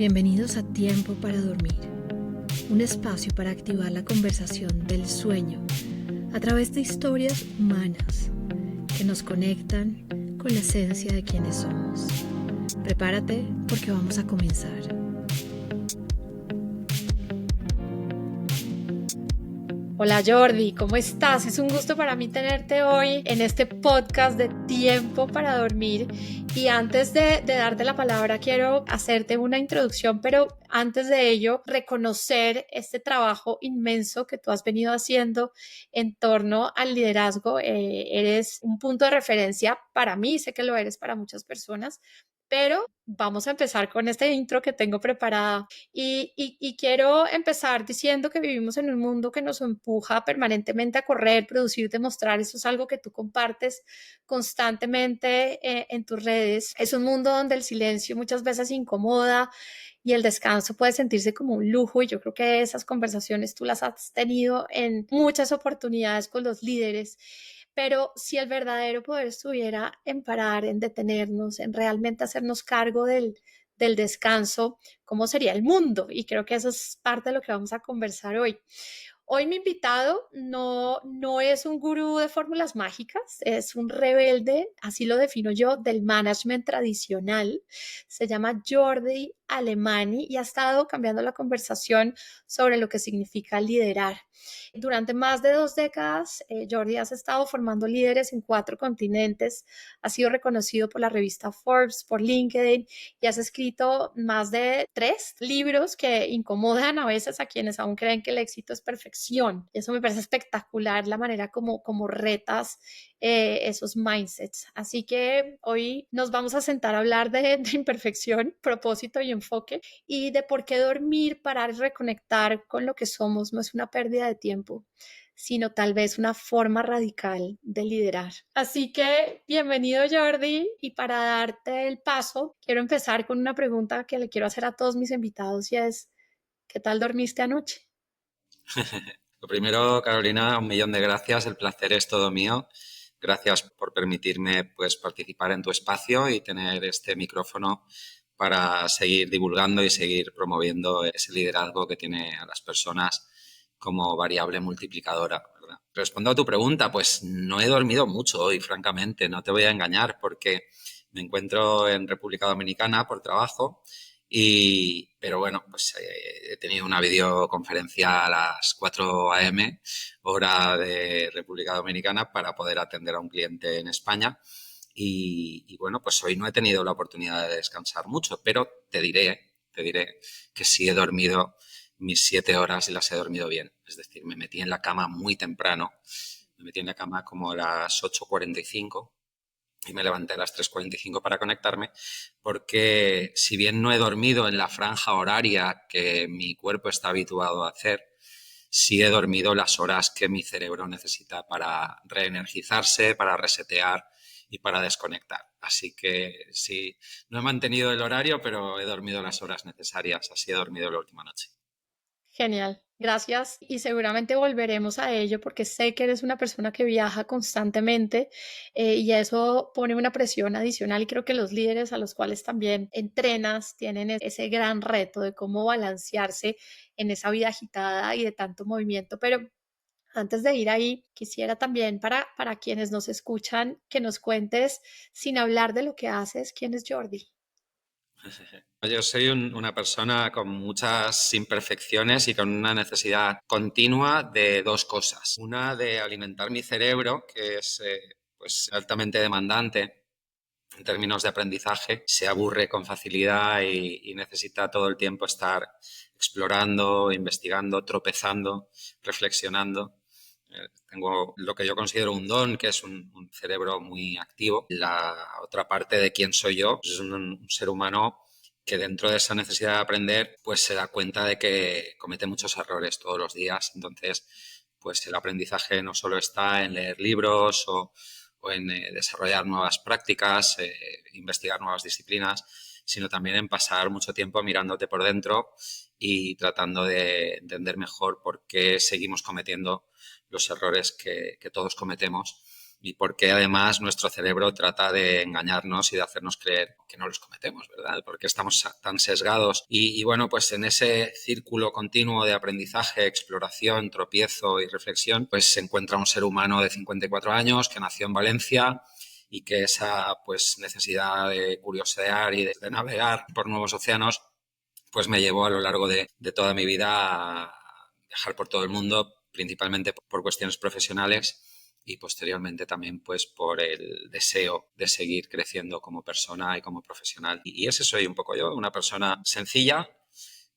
Bienvenidos a Tiempo para Dormir, un espacio para activar la conversación del sueño a través de historias humanas que nos conectan con la esencia de quienes somos. Prepárate porque vamos a comenzar. Hola Jordi, ¿cómo estás? Es un gusto para mí tenerte hoy en este podcast de Tiempo para Dormir. Y antes de darte la palabra, quiero hacerte una introducción, pero antes de ello, reconocer este trabajo inmenso que tú has venido haciendo en torno al liderazgo. Eres un punto de referencia para mí, sé que lo eres para muchas personas, pero vamos a empezar con este intro que tengo preparada. Y quiero empezar diciendo que vivimos en un mundo que nos empuja permanentemente a correr, producir, demostrar. Eso es algo que tú compartes constantemente en tus redes. Es un mundo donde el silencio muchas veces incomoda y el descanso puede sentirse como un lujo, y yo creo que esas conversaciones tú las has tenido en muchas oportunidades con los líderes. Pero si el verdadero poder estuviera en parar, en detenernos, en realmente hacernos cargo del descanso, ¿cómo sería el mundo? Y creo que eso es parte de lo que vamos a conversar hoy. Hoy mi invitado no es un gurú de fórmulas mágicas, es un rebelde, así lo defino yo, del management tradicional. Se llama Jordi Alemany y ha estado cambiando la conversación sobre lo que significa liderar. Durante más de 2 décadas, Jordi has estado formando líderes en 4 continentes, ha sido reconocido por la revista Forbes, por LinkedIn, y has escrito más de 3 libros que incomodan a veces a quienes aún creen que el éxito es perfección. Eso me parece espectacular, la manera como retas esos mindsets. Así que hoy nos vamos a sentar a hablar de imperfección, propósito y enfoque, y de por qué dormir, parar y reconectar con lo que somos no es una pérdida de tiempo, sino tal vez una forma radical de liderar. Así que bienvenido Jordi, y para darte el paso, quiero empezar con una pregunta que le quiero hacer a todos mis invitados, y es, ¿qué tal dormiste anoche? Lo primero, Carolina, 1.000.000 de gracias. El placer es todo mío. Gracias por permitirme participar en tu espacio y tener este micrófono para seguir divulgando y seguir promoviendo ese liderazgo que tiene a las personas como variable multiplicadora, ¿verdad? Respondo a tu pregunta, pues no he dormido mucho hoy, francamente, no te voy a engañar, porque me encuentro en República Dominicana por trabajo. Pero bueno, pues he tenido una videoconferencia a las 4 a.m., hora de República Dominicana, para poder atender a un cliente en España. Y bueno, pues hoy no he tenido la oportunidad de descansar mucho, pero te diré que sí he dormido mis 7 horas y las he dormido bien. Es decir, me metí en la cama muy temprano, me metí en la cama como a las 8:45 y me levanté a las 3:45 para conectarme, porque si bien no he dormido en la franja horaria que mi cuerpo está habituado a hacer, sí he dormido las horas que mi cerebro necesita para reenergizarse, para resetear y para desconectar. Así que sí, no he mantenido el horario, pero he dormido las horas necesarias. Así he dormido la última noche. Genial, gracias, y seguramente volveremos a ello porque sé que eres una persona que viaja constantemente, y eso pone una presión adicional, y creo que los líderes a los cuales también entrenas tienen ese gran reto de cómo balancearse en esa vida agitada y de tanto movimiento. Pero antes de ir ahí, quisiera también para quienes nos escuchan que nos cuentes, sin hablar de lo que haces, ¿quién es Jordi? Yo soy una persona con muchas imperfecciones y con una necesidad continua de 2 cosas. Una, de alimentar mi cerebro, que es pues altamente demandante en términos de aprendizaje. Se aburre con facilidad y necesita todo el tiempo estar explorando, investigando, tropezando, reflexionando. Tengo lo que yo considero un don, que es un cerebro muy activo. La otra parte de quién soy yo es un ser humano que, dentro de esa necesidad de aprender, pues se da cuenta de que comete muchos errores todos los días. Entonces, pues el aprendizaje no solo está en leer libros o en desarrollar nuevas prácticas, investigar nuevas disciplinas, sino también en pasar mucho tiempo mirándote por dentro y tratando de entender mejor por qué seguimos cometiendo los errores que todos cometemos, y porque además nuestro cerebro trata de engañarnos y de hacernos creer que no los cometemos, ¿verdad? Porque estamos tan sesgados. Y bueno, pues en ese círculo continuo de aprendizaje, exploración, tropiezo y reflexión, pues se encuentra un ser humano de 54 años que nació en Valencia y que esa pues necesidad de curiosear y de navegar por nuevos océanos pues me llevó a lo largo de toda mi vida a viajar por todo el mundo, principalmente por cuestiones profesionales y posteriormente también pues por el deseo de seguir creciendo como persona y como profesional. Y ese soy un poco yo, una persona sencilla,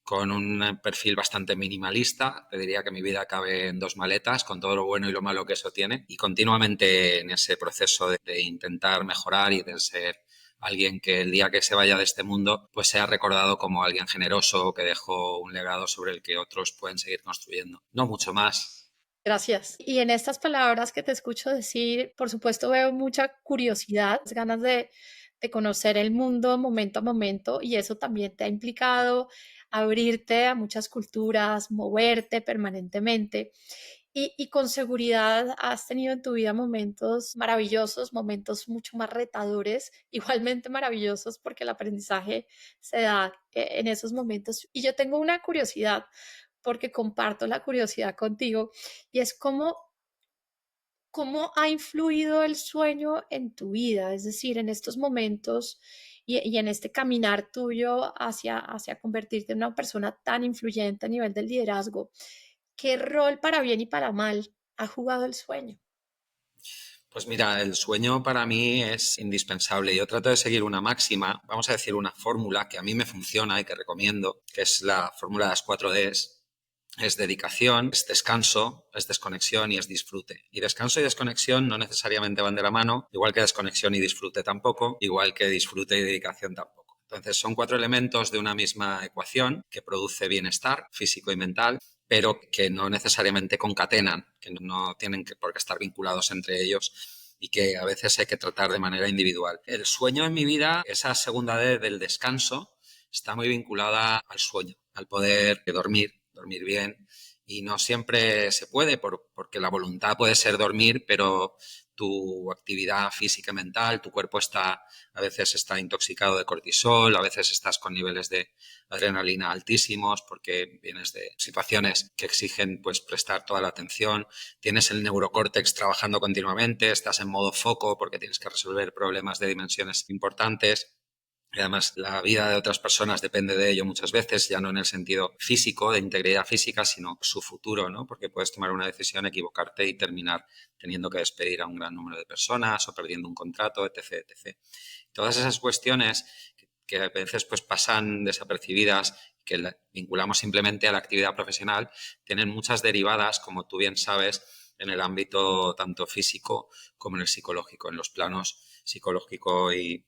con un perfil bastante minimalista. Te diría que mi vida cabe en 2 maletas, con todo lo bueno y lo malo que eso tiene, y continuamente en ese proceso de intentar mejorar y de ser alguien que el día que se vaya de este mundo pues sea recordado como alguien generoso que dejó un legado sobre el que otros pueden seguir construyendo. No mucho más. Gracias. Y en estas palabras que te escucho decir, por supuesto veo mucha curiosidad, ganas de conocer el mundo momento a momento y eso también te ha implicado abrirte a muchas culturas, moverte permanentemente y con seguridad has tenido en tu vida momentos maravillosos, momentos mucho más retadores, igualmente maravillosos porque el aprendizaje se da en esos momentos. Y yo tengo una curiosidad porque comparto la curiosidad contigo y es cómo ha influido el sueño en tu vida, es decir, en estos momentos y en este caminar tuyo hacia convertirte en una persona tan influyente a nivel del liderazgo. ¿Qué rol para bien y para mal ha jugado el sueño? Pues mira, el sueño para mí es indispensable. Yo trato de seguir una máxima, vamos a decir una fórmula que a mí me funciona y que recomiendo, que es la fórmula de las 4Ds. Es dedicación, es descanso, es desconexión y es disfrute. Y descanso y desconexión no necesariamente van de la mano, igual que desconexión y disfrute tampoco, igual que disfrute y dedicación tampoco. Entonces son 4 elementos de una misma ecuación que produce bienestar físico y mental, pero que no necesariamente concatenan, que no tienen por qué estar vinculados entre ellos y que a veces hay que tratar de manera individual. El sueño en mi vida, esa segunda D del descanso, está muy vinculada al sueño, al poder dormir bien, y no siempre se puede porque la voluntad puede ser dormir, pero tu actividad física y mental, tu cuerpo a veces está intoxicado de cortisol, a veces estás con niveles de adrenalina altísimos porque vienes de situaciones que exigen pues prestar toda la atención, tienes el neurocórtex trabajando continuamente, estás en modo foco porque tienes que resolver problemas de dimensiones importantes. Y además, la vida de otras personas depende de ello muchas veces, ya no en el sentido físico, de integridad física, sino su futuro, ¿no? Porque puedes tomar una decisión, equivocarte y terminar teniendo que despedir a un gran número de personas o perdiendo un contrato, etc., etc. Todas esas cuestiones que a veces pues pasan desapercibidas, que vinculamos simplemente a la actividad profesional, tienen muchas derivadas, como tú bien sabes, en el ámbito tanto físico como en el psicológico, en los planos psicológico y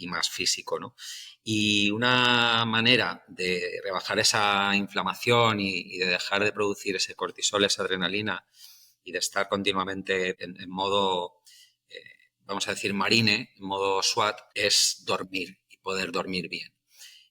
más físico, ¿no? Y una manera de rebajar esa inflamación y de dejar de producir ese cortisol, esa adrenalina y de estar continuamente en modo, vamos a decir, marine, en modo SWAT, es dormir y poder dormir bien.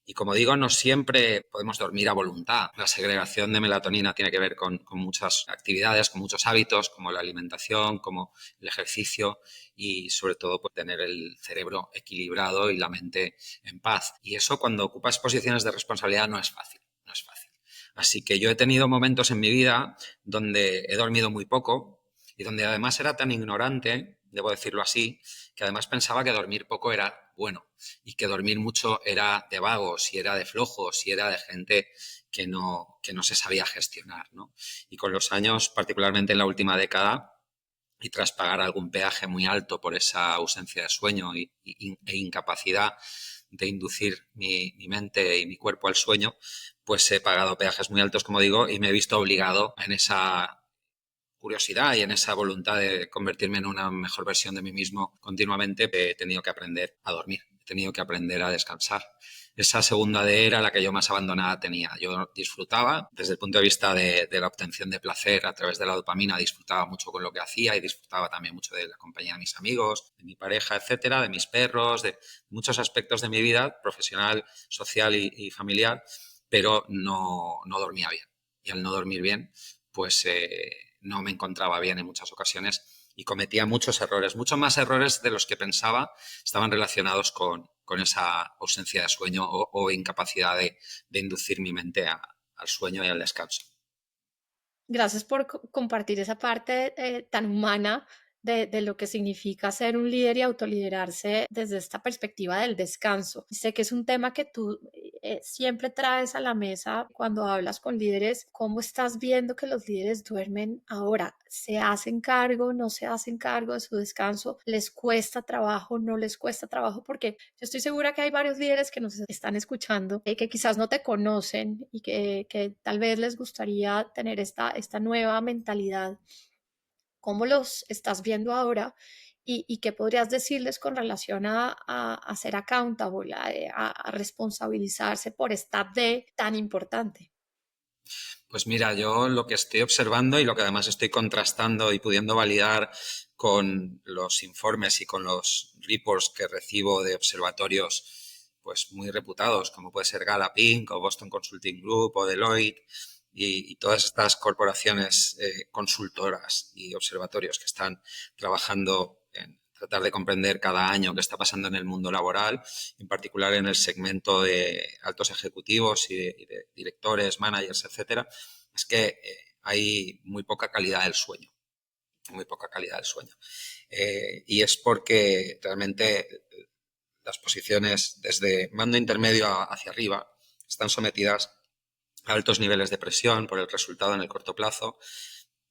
Y como digo, no siempre podemos dormir a voluntad. La segregación de melatonina tiene que ver con muchas actividades, con muchos hábitos, como la alimentación, como el ejercicio y sobre todo pues, tener el cerebro equilibrado y la mente en paz. Y eso cuando ocupas posiciones de responsabilidad no es fácil, no es fácil. Así que yo he tenido momentos en mi vida donde he dormido muy poco y donde además era tan ignorante, debo decirlo así, que además pensaba que dormir poco era bueno y que dormir mucho era de vagos y era de flojos y era de gente que no se sabía gestionar, ¿no? Y con los años, particularmente en la última década, y tras pagar algún peaje muy alto por esa ausencia de sueño e incapacidad de inducir mi mente y mi cuerpo al sueño, pues he pagado peajes muy altos, como digo, y me he visto obligado en esa curiosidad y en esa voluntad de convertirme en una mejor versión de mí mismo continuamente, he tenido que aprender a dormir, he tenido que aprender a descansar. Esa segunda D era la que yo más abandonada tenía. Yo disfrutaba, desde el punto de vista de la obtención de placer a través de la dopamina, disfrutaba mucho con lo que hacía y disfrutaba también mucho de la compañía de mis amigos, de mi pareja, etcétera, de mis perros, de muchos aspectos de mi vida profesional, social y familiar, pero no dormía bien. Y al no dormir bien, pues no me encontraba bien en muchas ocasiones y cometía muchos errores, muchos más errores de los que pensaba estaban relacionados con esa ausencia de sueño o incapacidad de inducir mi mente al sueño y al descanso. Gracias por compartir esa parte tan humana de lo que significa ser un líder y autoliderarse desde esta perspectiva del descanso. Sé que es un tema que tú siempre traes a la mesa cuando hablas con líderes. ¿Cómo estás viendo que los líderes duermen ahora? ¿Se hacen cargo, no se hacen cargo de su descanso? ¿Les cuesta trabajo, no les cuesta trabajo? Porque yo estoy segura que hay varios líderes que nos están escuchando, que quizás no te conocen y que tal vez les gustaría tener esta nueva mentalidad. ¿Cómo los estás viendo ahora? Y qué podrías decirles con relación a ser accountable, a responsabilizarse por esta D tan importante. Pues mira, yo lo que estoy observando y lo que además estoy contrastando y pudiendo validar con los informes y con los reports que recibo de observatorios pues muy reputados, como puede ser Gallup Inc. o Boston Consulting Group o Deloitte y todas estas corporaciones consultoras y observatorios que están trabajando en tratar de comprender cada año qué está pasando en el mundo laboral, en particular en el segmento de altos ejecutivos y de directores, managers, etcétera, es que hay muy poca calidad del sueño, muy poca calidad del sueño. Y es porque realmente las posiciones desde mando intermedio hacia arriba están sometidas a altos niveles de presión por el resultado en el corto plazo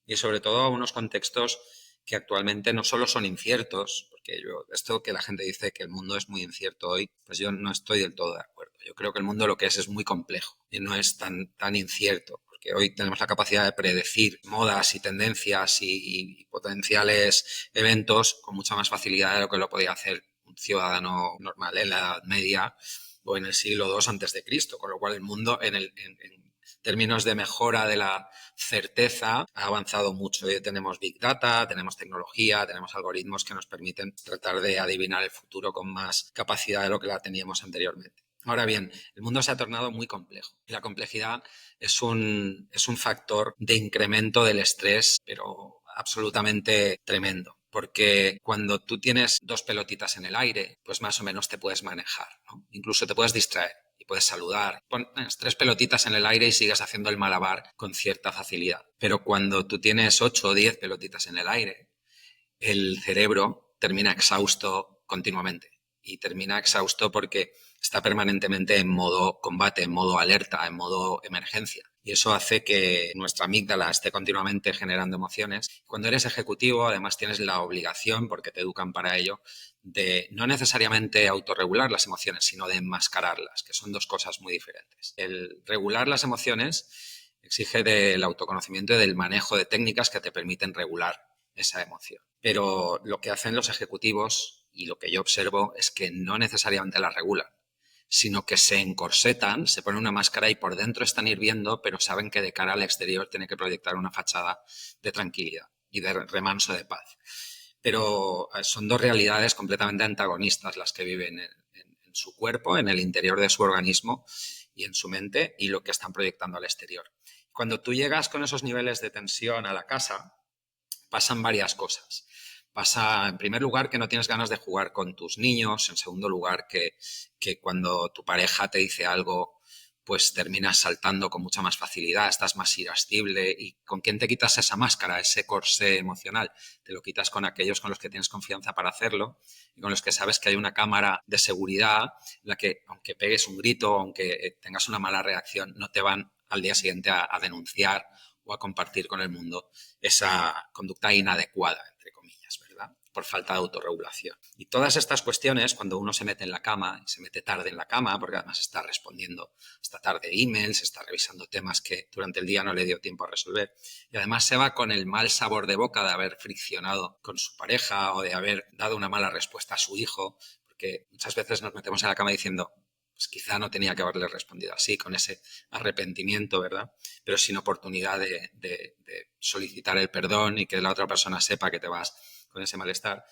y sobre todo a unos contextos que actualmente no solo son inciertos, porque esto que la gente dice que el mundo es muy incierto hoy, pues yo no estoy del todo de acuerdo. Yo creo que el mundo lo que es muy complejo y no es tan incierto, porque hoy tenemos la capacidad de predecir modas y tendencias y potenciales eventos con mucha más facilidad de lo que lo podía hacer un ciudadano normal en la Edad Media o en el siglo II antes de Cristo, con lo cual el mundo en términos de mejora de la certeza ha avanzado mucho. Hoy tenemos Big Data, tenemos tecnología, tenemos algoritmos que nos permiten tratar de adivinar el futuro con más capacidad de lo que la teníamos anteriormente. Ahora bien, el mundo se ha tornado muy complejo y la complejidad es un factor de incremento del estrés, pero absolutamente tremendo. Porque cuando tú tienes dos pelotitas en el aire, pues más o menos te puedes manejar, ¿no? Incluso te puedes distraer y puedes saludar. Pones tres pelotitas en el aire y sigues haciendo el malabar con cierta facilidad. Pero cuando tú tienes 8 o 10 pelotitas en el aire, el cerebro termina exhausto continuamente. Y termina exhausto porque está permanentemente en modo combate, en modo alerta, en modo emergencia. Y eso hace que nuestra amígdala esté continuamente generando emociones. Cuando eres ejecutivo, además tienes la obligación, porque te educan para ello, de no necesariamente autorregular las emociones, sino de enmascararlas, que son dos cosas muy diferentes. El regular las emociones exige del autoconocimiento y del manejo de técnicas que te permiten regular esa emoción. Pero lo que hacen los ejecutivos y lo que yo observo es que no necesariamente la regulan, sino que se encorsetan, se ponen una máscara y por dentro están hirviendo, pero saben que de cara al exterior tienen que proyectar una fachada de tranquilidad y de remanso de paz. Pero son dos realidades completamente antagonistas las que viven en su cuerpo, en el interior de su organismo y en su mente y lo que están proyectando al exterior. Cuando tú llegas con esos niveles de tensión a la casa, pasan varias cosas. Pasa, en primer lugar, que no tienes ganas de jugar con tus niños. En segundo lugar, que cuando tu pareja te dice algo, pues terminas saltando con mucha más facilidad, estás más irascible. ¿Y con quién te quitas esa máscara, ese corsé emocional? Te lo quitas con aquellos con los que tienes confianza para hacerlo y con los que sabes que hay una cámara de seguridad en la que, aunque pegues un grito, aunque tengas una mala reacción, no te van al día siguiente a denunciar o a compartir con el mundo esa conducta inadecuada, entre comillas, ¿verdad? Por falta de autorregulación. Y todas estas cuestiones, cuando uno se mete en la cama, se mete tarde en la cama, porque además está respondiendo esta tarde emails, está revisando temas que durante el día no le dio tiempo a resolver, y además se va con el mal sabor de boca de haber friccionado con su pareja o de haber dado una mala respuesta a su hijo, porque muchas veces nos metemos en la cama diciendo, pues quizá no tenía que haberle respondido así, con ese arrepentimiento, ¿verdad? Pero sin oportunidad de solicitar el perdón y que la otra persona sepa que te vas con ese malestar.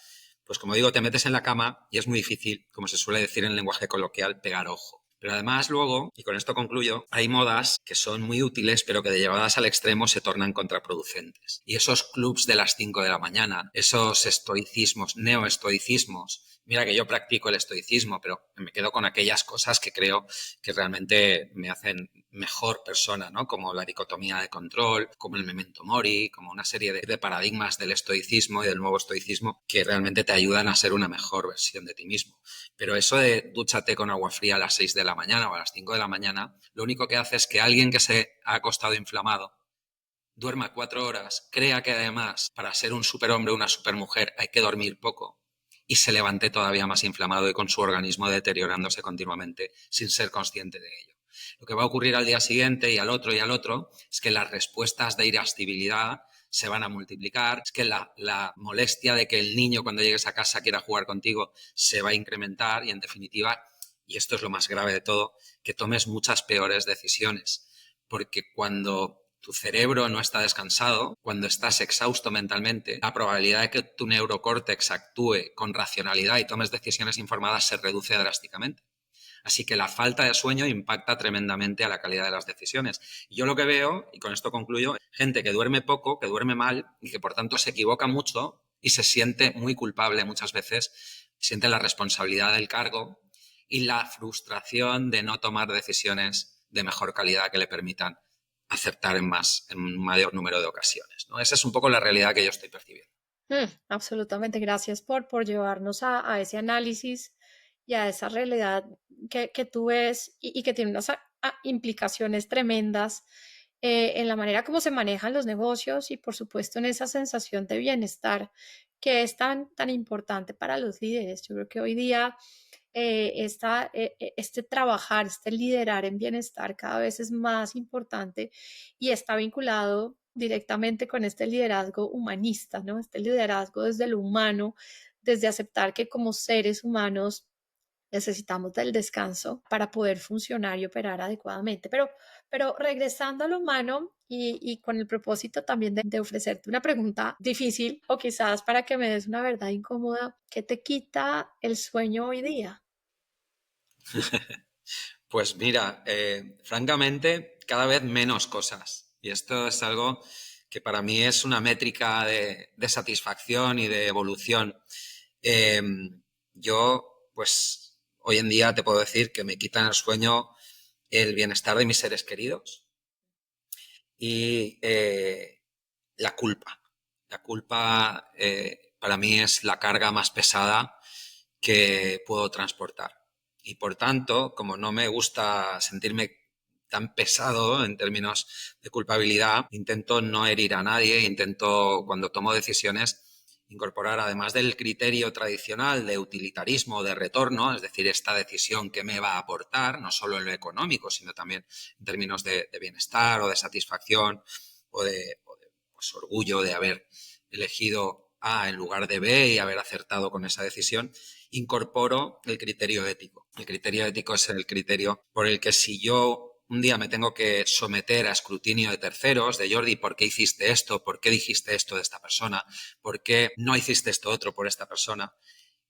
Pues como digo, te metes en la cama y es muy difícil, como se suele decir en lenguaje coloquial, pegar ojo. Pero además luego, y con esto concluyo, hay modas que son muy útiles pero que de llevadas al extremo se tornan contraproducentes. Y esos clubs de las 5 de la mañana, esos estoicismos, neoestoicismos, mira que yo practico el estoicismo, pero me quedo con aquellas cosas que creo que realmente me hacen mejor persona, ¿no? Como la dicotomía de control, como el memento mori, como una serie de paradigmas del estoicismo y del nuevo estoicismo que realmente te ayudan a ser una mejor versión de ti mismo. Pero eso de dúchate con agua fría a las 6 de la mañana o a las 5 de la mañana, lo único que hace es que alguien que se ha acostado inflamado duerma 4 horas, crea que además para ser un superhombre o una supermujer hay que dormir poco y se levante todavía más inflamado y con su organismo deteriorándose continuamente sin ser consciente de ello. Lo que va a ocurrir al día siguiente y al otro es que las respuestas de irascibilidad se van a multiplicar, es que la molestia de que el niño cuando llegues a casa quiera jugar contigo se va a incrementar y en definitiva, y esto es lo más grave de todo, que tomes muchas peores decisiones. Porque cuando tu cerebro no está descansado, cuando estás exhausto mentalmente, la probabilidad de que tu neurocórtex actúe con racionalidad y tomes decisiones informadas se reduce drásticamente. Así que la falta de sueño impacta tremendamente a la calidad de las decisiones. Y yo lo que veo, y con esto concluyo, gente que duerme poco, que duerme mal y que por tanto se equivoca mucho y se siente muy culpable muchas veces, siente la responsabilidad del cargo y la frustración de no tomar decisiones de mejor calidad que le permitan acertar en un mayor número de ocasiones, ¿no? Esa es un poco la realidad que yo estoy percibiendo. Absolutamente, gracias por llevarnos a ese análisis y a esa realidad que tú ves y que tiene unas implicaciones tremendas en la manera como se manejan los negocios y por supuesto en esa sensación de bienestar que es tan importante para los líderes. Yo creo que hoy día este trabajar, este liderar en bienestar cada vez es más importante y está vinculado directamente con este liderazgo humanista, ¿no? Este liderazgo desde lo humano, desde aceptar que como seres humanos necesitamos del descanso para poder funcionar y operar adecuadamente. Pero regresando a lo humano y con el propósito también de ofrecerte una pregunta difícil o quizás para que me des una verdad incómoda, ¿qué te quita el sueño hoy día? Pues mira, francamente, cada vez menos cosas. Y esto es algo que para mí es una métrica de satisfacción y de evolución. Eh, yo, pues, hoy en día te puedo decir que me quitan el sueño el bienestar de mis seres queridos y la culpa. La culpa para mí es la carga más pesada que puedo transportar. Y por tanto, como no me gusta sentirme tan pesado en términos de culpabilidad, intento no herir a nadie, intento cuando tomo decisiones incorporar, además del criterio tradicional de utilitarismo, de retorno, es decir, esta decisión que me va a aportar, no solo en lo económico, sino también en términos de bienestar o de satisfacción o de pues, orgullo de haber elegido A en lugar de B y haber acertado con esa decisión, incorporo el criterio ético. El criterio ético es el criterio por el que si yo un día me tengo que someter a escrutinio de terceros, de Jordi, ¿por qué hiciste esto? ¿Por qué dijiste esto de esta persona? ¿Por qué no hiciste esto otro por esta persona?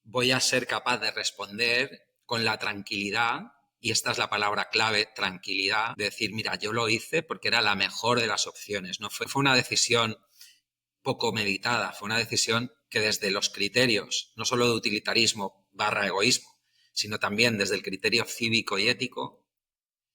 Voy a ser capaz de responder con la tranquilidad, y esta es la palabra clave, tranquilidad, de decir, mira, yo lo hice porque era la mejor de las opciones. No fue una decisión poco meditada, fue una decisión que desde los criterios, no solo de utilitarismo / egoísmo, sino también desde el criterio cívico y ético,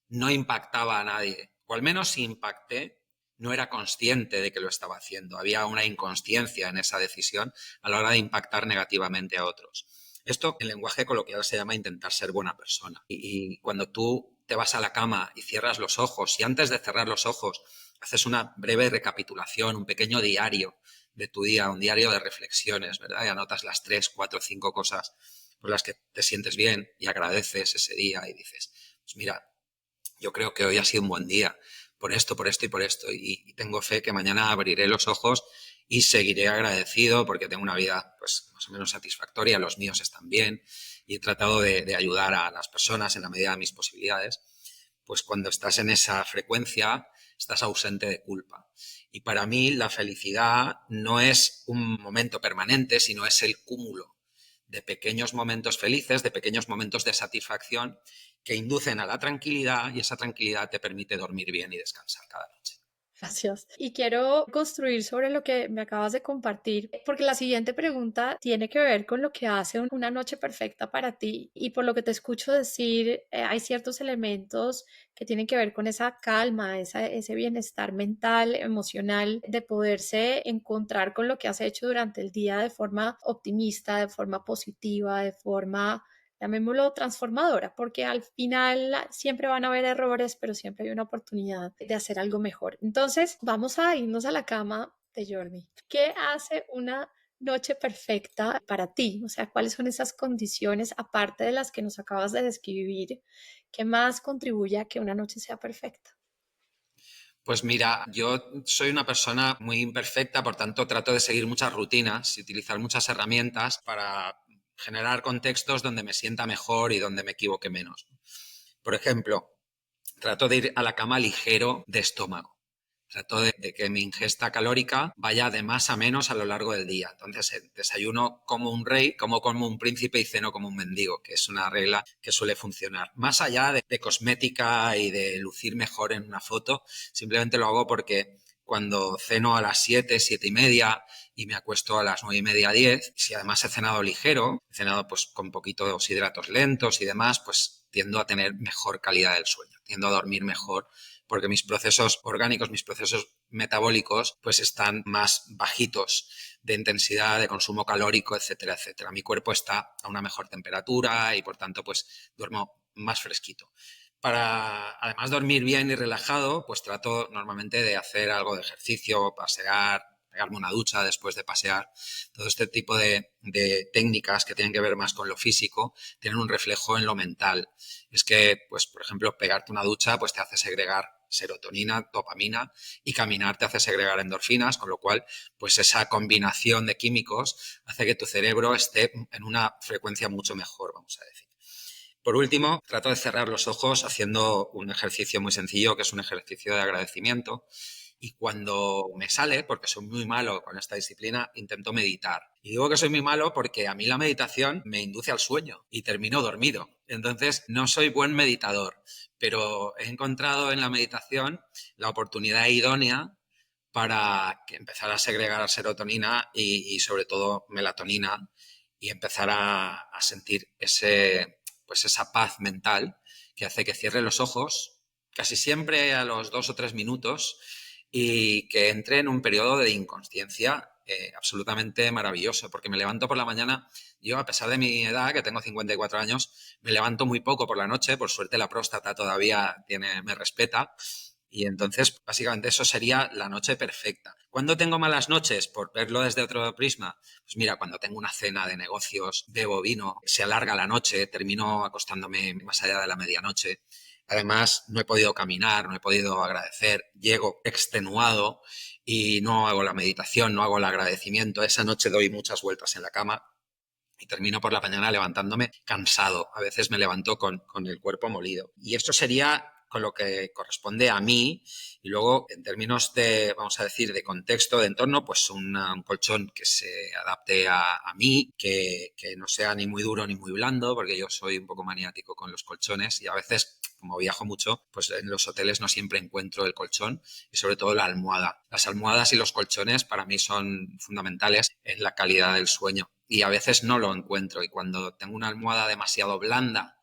no impactaba a nadie, o al menos si impacté, no era consciente de que lo estaba haciendo. Había una inconsciencia en esa decisión a la hora de impactar negativamente a otros. Esto en lenguaje coloquial se llama intentar ser buena persona. Y cuando tú te vas a la cama y cierras los ojos, y antes de cerrar los ojos haces una breve recapitulación, un pequeño diario de tu día, un diario de reflexiones, ¿verdad? Y anotas las 3, 4, 5 cosas por las que te sientes bien y agradeces ese día y dices, pues mira, yo creo que hoy ha sido un buen día por esto, por esto y por esto. Y tengo fe que mañana abriré los ojos y seguiré agradecido porque tengo una vida pues más o menos satisfactoria, los míos están bien y he tratado de ayudar a las personas en la medida de mis posibilidades. Pues cuando estás en esa frecuencia, estás ausente de culpa. Y para mí la felicidad no es un momento permanente, sino es el cúmulo de pequeños momentos felices, de pequeños momentos de satisfacción que inducen a la tranquilidad y esa tranquilidad te permite dormir bien y descansar cada noche. Gracias. Y quiero construir sobre lo que me acabas de compartir, porque la siguiente pregunta tiene que ver con lo que hace una noche perfecta para ti. Y por lo que te escucho decir, hay ciertos elementos que tienen que ver con esa calma, ese bienestar mental, emocional, de poderse encontrar con lo que has hecho durante el día de forma optimista, de forma positiva, de forma, llamémoslo, transformadora, porque al final siempre van a haber errores, pero siempre hay una oportunidad de hacer algo mejor. Entonces, vamos a irnos a la cama de Jordi. ¿Qué hace una noche perfecta para ti? O sea, ¿cuáles son esas condiciones, aparte de las que nos acabas de describir, que más contribuye a que una noche sea perfecta? Pues mira, yo soy una persona muy imperfecta, por tanto trato de seguir muchas rutinas y utilizar muchas herramientas para generar contextos donde me sienta mejor y donde me equivoque menos. Por ejemplo, trato de ir a la cama ligero de estómago. Trato de que mi ingesta calórica vaya de más a menos a lo largo del día. Entonces, desayuno como un rey, como un príncipe y ceno como un mendigo, que es una regla que suele funcionar. Más allá de cosmética y de lucir mejor en una foto, simplemente lo hago porque cuando ceno a las 7, 7:30 y me acuesto a las 9:30, 10, si además he cenado ligero, he cenado pues con poquitos hidratos lentos y demás, pues tiendo a tener mejor calidad del sueño, tiendo a dormir mejor porque mis procesos orgánicos, mis procesos metabólicos, pues están más bajitos de intensidad, de consumo calórico, etcétera, etcétera. Mi cuerpo está a una mejor temperatura y por tanto, pues duermo más fresquito. Para además dormir bien y relajado, pues trato normalmente de hacer algo de ejercicio, pasear, pegarme una ducha después de pasear. Todo este tipo de técnicas que tienen que ver más con lo físico tienen un reflejo en lo mental. Es que, pues, por ejemplo, pegarte una ducha pues te hace segregar serotonina, dopamina y caminar te hace segregar endorfinas, con lo cual, pues esa combinación de químicos hace que tu cerebro esté en una frecuencia mucho mejor, vamos a decir. Por último, trato de cerrar los ojos haciendo un ejercicio muy sencillo, que es un ejercicio de agradecimiento. Y cuando me sale, porque soy muy malo con esta disciplina, intento meditar. Y digo que soy muy malo porque a mí la meditación me induce al sueño y termino dormido. Entonces, no soy buen meditador, pero he encontrado en la meditación la oportunidad idónea para empezar a segregar serotonina y sobre todo melatonina y empezar a sentir pues esa paz mental que hace que cierre los ojos casi siempre a los 2 o 3 minutos y que entre en un periodo de inconsciencia absolutamente maravilloso, porque me levanto por la mañana, yo a pesar de mi edad, que tengo 54 años, me levanto muy poco por la noche, por suerte la próstata todavía me respeta, y entonces básicamente eso sería la noche perfecta. ¿Cuándo tengo malas noches? Por verlo desde otro prisma, pues mira, cuando tengo una cena de negocios, bebo vino, se alarga la noche, termino acostándome más allá de la medianoche. Además, no he podido caminar, no he podido agradecer, llego extenuado y no hago la meditación, no hago el agradecimiento. Esa noche doy muchas vueltas en la cama y termino por la mañana levantándome cansado. A veces me levanto con el cuerpo molido. Y esto sería con lo que corresponde a mí. Y luego, en términos de, vamos a decir, de contexto, de entorno, pues un colchón que se adapte a mí, que no sea ni muy duro ni muy blando, porque yo soy un poco maniático con los colchones y a veces, como viajo mucho, pues en los hoteles no siempre encuentro el colchón y sobre todo la almohada. Las almohadas y los colchones para mí son fundamentales en la calidad del sueño y a veces no lo encuentro y cuando tengo una almohada demasiado blanda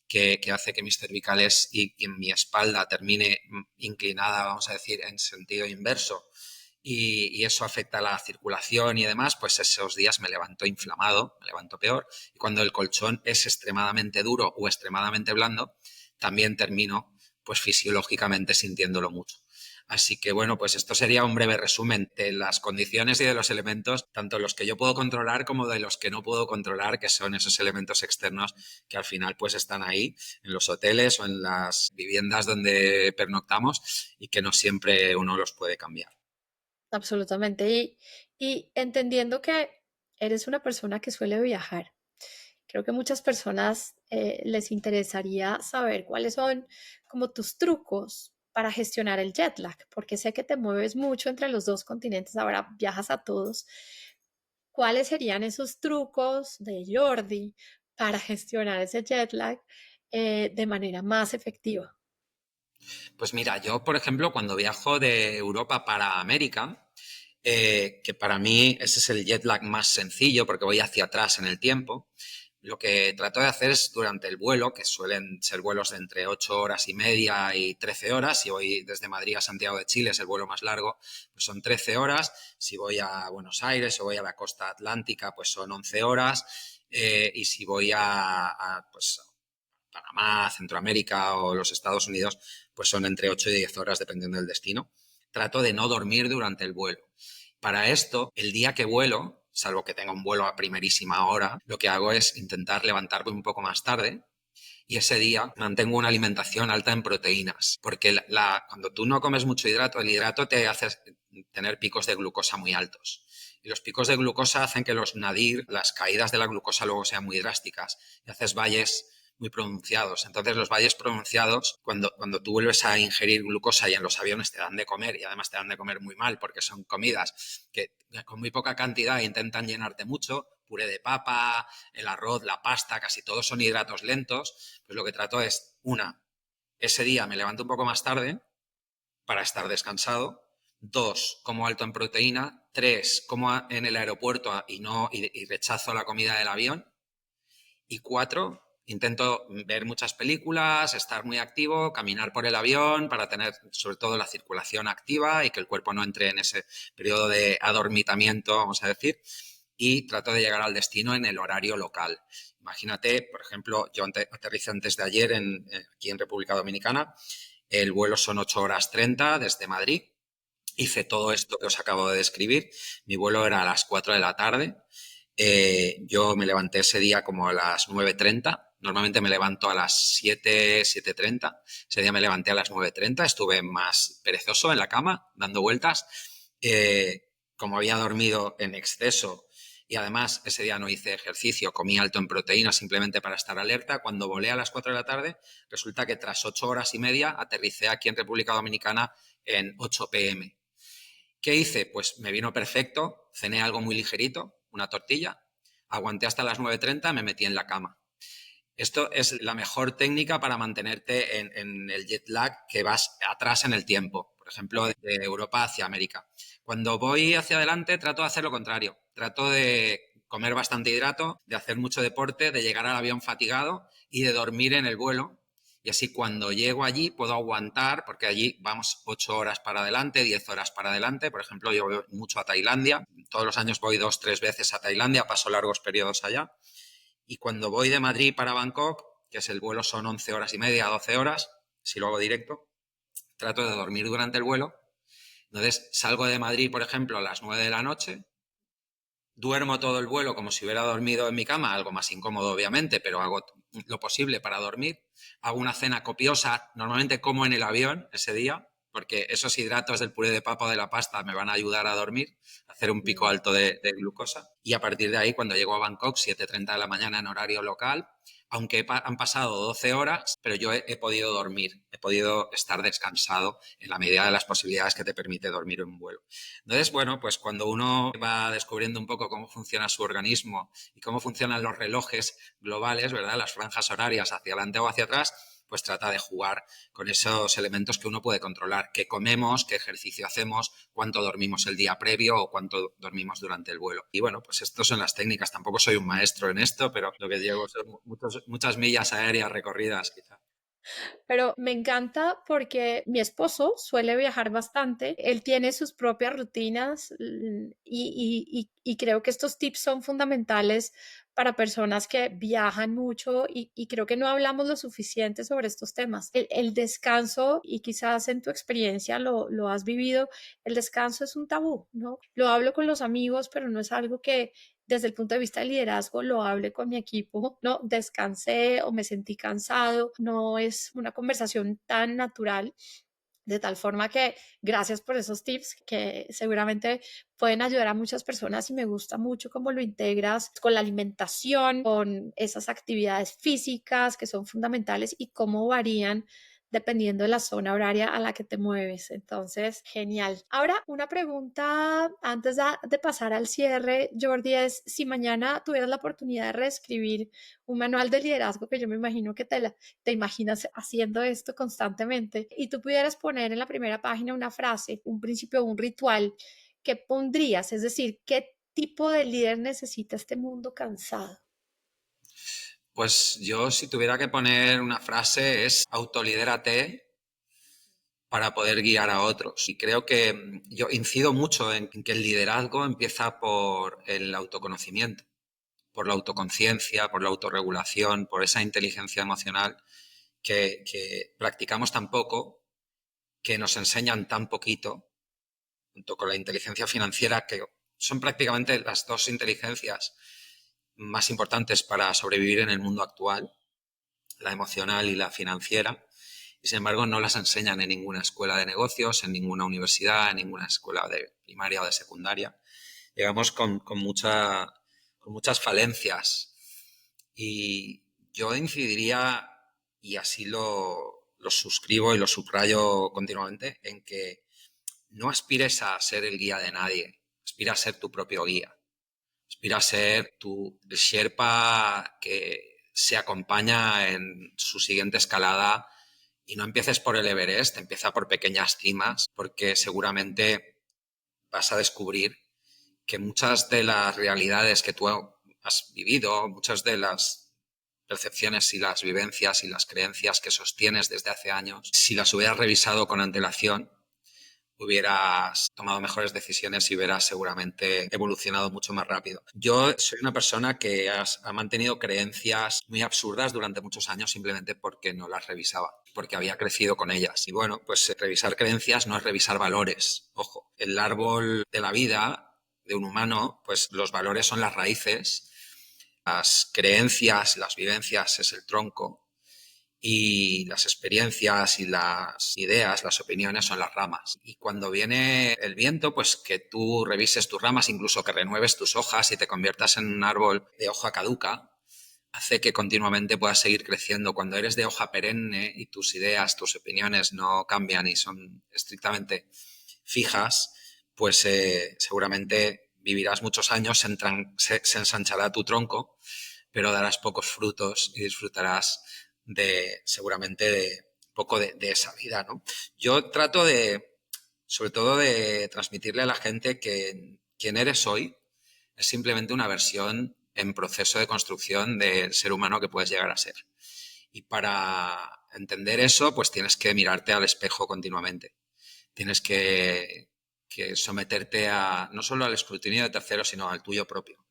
que hace que mis cervicales y mi espalda termine inclinada, vamos a decir, en sentido inverso y eso afecta a la circulación y demás, pues esos días me levanto inflamado, me levanto peor. Y cuando el colchón es extremadamente duro o extremadamente blando, también termino pues fisiológicamente sintiéndolo mucho. Así que bueno, pues esto sería un breve resumen de las condiciones y de los elementos, tanto los que yo puedo controlar como de los que no puedo controlar, que son esos elementos externos que al final pues están ahí en los hoteles o en las viviendas donde pernoctamos y que no siempre uno los puede cambiar. Absolutamente. Y entendiendo que eres una persona que suele viajar, creo que muchas personas les interesaría saber cuáles son como tus trucos para gestionar el jet lag, porque sé que te mueves mucho entre los dos continentes, ahora viajas a todos. ¿Cuáles serían esos trucos de Jordi para gestionar ese jet lag? de manera más efectiva? Pues mira, yo, por ejemplo, cuando viajo de Europa para América, que para mí ese es el jet lag más sencillo porque voy hacia atrás en el tiempo, lo que trato de hacer es durante el vuelo, que suelen ser vuelos de entre 8 horas y media y 13 horas, si voy desde Madrid a Santiago de Chile es el vuelo más largo, pues son 13 horas, si voy a Buenos Aires o voy a la costa atlántica, pues son 11 horas, y si voy pues, Panamá, Centroamérica o los Estados Unidos, pues son entre 8 y 10 horas dependiendo del destino. Trato de no dormir durante el vuelo. Para esto, el día que vuelo, salvo que tenga un vuelo a primerísima hora, lo que hago es intentar levantarme un poco más tarde y ese día mantengo una alimentación alta en proteínas, porque cuando tú no comes mucho hidrato, el hidrato te hace tener picos de glucosa muy altos. Y los picos de glucosa hacen que los nadir, las caídas de la glucosa luego sean muy drásticas y haces valles muy pronunciados. Entonces, los valles pronunciados, cuando tú vuelves a ingerir glucosa y en los aviones te dan de comer, y además te dan de comer muy mal porque son comidas que con muy poca cantidad intentan llenarte mucho, puré de papa, el arroz, la pasta, casi todos son hidratos lentos, pues lo que trato es, ese día me levanto un poco más tarde para estar descansado. 2, como alto en proteína. 3, como en el aeropuerto y rechazo la comida del avión. Y 4, intento ver muchas películas, estar muy activo, caminar por el avión para tener sobre todo la circulación activa y que el cuerpo no entre en ese periodo de adormitamiento, vamos a decir, y trato de llegar al destino en el horario local. Imagínate, por ejemplo, yo aterricé antes de ayer aquí en República Dominicana, el vuelo son 8 horas 30 desde Madrid. Hice todo esto que os acabo de describir. Mi vuelo era a las 4 de la tarde. Yo me levanté ese día como a las 9:30. Normalmente me levanto a las 7:30. Ese día me levanté a las 9:30. Estuve más perezoso en la cama, dando vueltas. Como había dormido en exceso y además ese día no hice ejercicio, comí alto en proteínas simplemente para estar alerta, cuando volé a las 4 de la tarde, resulta que tras 8 horas y media aterricé aquí en República Dominicana en 8 p.m. ¿Qué hice? Pues me vino perfecto, cené algo muy ligerito, una tortilla, aguanté hasta las 9:30, me metí en la cama. Esto es la mejor técnica para mantenerte en el jet lag que vas atrás en el tiempo, por ejemplo, de Europa hacia América. Cuando voy hacia adelante trato de hacer lo contrario, trato de comer bastante hidrato, de hacer mucho deporte, de llegar al avión fatigado y de dormir en el vuelo. Y así cuando llego allí puedo aguantar, porque allí vamos 8 horas para adelante, 10 horas para adelante. Por ejemplo, yo voy mucho a Tailandia. Todos los años voy 2, 3 veces a Tailandia, paso largos periodos allá. Y cuando voy de Madrid para Bangkok, que es el vuelo son 11 horas y media, 12 horas, si lo hago directo, trato de dormir durante el vuelo. Entonces salgo de Madrid, por ejemplo, a las 9 de la noche, duermo todo el vuelo como si hubiera dormido en mi cama, algo más incómodo obviamente, pero hago lo posible para dormir. Hago una cena copiosa, normalmente como en el avión ese día, porque esos hidratos del puré de papa o de la pasta me van a ayudar a dormir, a hacer un pico alto de glucosa. Y a partir de ahí, cuando llego a Bangkok, 7:30 de la mañana en horario local, aunque han pasado 12 horas, pero yo he podido dormir, he podido estar descansado en la medida de las posibilidades que te permite dormir en un vuelo. Entonces, bueno, pues cuando uno va descubriendo un poco cómo funciona su organismo y cómo funcionan los relojes globales, ¿verdad? Las franjas horarias hacia adelante o hacia atrás, pues trata de jugar con esos elementos que uno puede controlar, qué comemos, qué ejercicio hacemos, cuánto dormimos el día previo o cuánto dormimos durante el vuelo. Y bueno, pues estas son las técnicas. Tampoco soy un maestro en esto, pero lo que llevo son muchas millas aéreas recorridas, quizá. Pero me encanta porque mi esposo suele viajar bastante, él tiene sus propias rutinas y creo que estos tips son fundamentales para personas que viajan mucho y creo que no hablamos lo suficiente sobre estos temas. El descanso, y quizás en tu experiencia lo has vivido, el descanso es un tabú, ¿no? Lo hablo con los amigos, pero no es algo que desde el punto de vista del liderazgo lo hable con mi equipo, no descansé o me sentí cansado, no es una conversación tan natural. De tal forma que gracias por esos tips que seguramente pueden ayudar a muchas personas y me gusta mucho cómo lo integras con la alimentación, con esas actividades físicas que son fundamentales y cómo varían dependiendo de la zona horaria a la que te mueves. Entonces, genial. Ahora, una pregunta antes de pasar al cierre, Jordi, es si mañana tuvieras la oportunidad de reescribir un manual de liderazgo, que yo me imagino que te imaginas haciendo esto constantemente, y tú pudieras poner en la primera página una frase, un principio, un ritual, ¿qué pondrías? Es decir, ¿qué tipo de líder necesita este mundo cansado? Pues yo, si tuviera que poner una frase, es autolidérate para poder guiar a otros. Y creo que yo incido mucho en que el liderazgo empieza por el autoconocimiento, por la autoconciencia, por la autorregulación, por esa inteligencia emocional que practicamos tan poco, que nos enseñan tan poquito, junto con la inteligencia financiera, que son prácticamente las dos inteligencias más importantes para sobrevivir en el mundo actual, la emocional y la financiera, y sin embargo no las enseñan en ninguna escuela de negocios, en ninguna universidad, en ninguna escuela de primaria o de secundaria. Llegamos con muchas falencias y yo incidiría, y así lo suscribo y lo subrayo continuamente, en que no aspires a ser el guía de nadie, aspira a ser tu propio guía. Aspira a ser el Sherpa que se acompaña en su siguiente escalada y no empieces por el Everest, empieza por pequeñas cimas, porque seguramente vas a descubrir que muchas de las realidades que tú has vivido, muchas de las percepciones y las vivencias y las creencias que sostienes desde hace años, si las hubieras revisado con antelación, hubieras tomado mejores decisiones y hubieras seguramente evolucionado mucho más rápido. Yo soy una persona que ha mantenido creencias muy absurdas durante muchos años simplemente porque no las revisaba, porque había crecido con ellas. Y bueno, pues revisar creencias no es revisar valores. Ojo, el árbol de la vida de un humano, pues los valores son las raíces, las creencias, las vivencias es el tronco, y las experiencias y las ideas, las opiniones son las ramas. Y cuando viene el viento, pues que tú revises tus ramas, incluso que renueves tus hojas y te conviertas en un árbol de hoja caduca, hace que continuamente puedas seguir creciendo. Cuando eres de hoja perenne y tus ideas, tus opiniones no cambian y son estrictamente fijas, pues seguramente vivirás muchos años, se ensanchará tu tronco, pero darás pocos frutos y disfrutarás seguramente de poco de esa vida, ¿no? Yo trato sobre todo de transmitirle a la gente que quien eres hoy es simplemente una versión en proceso de construcción del ser humano que puedes llegar a ser. Y para entender eso, pues tienes que mirarte al espejo continuamente. Tienes que someterte no solo al escrutinio de terceros, sino al tuyo propio.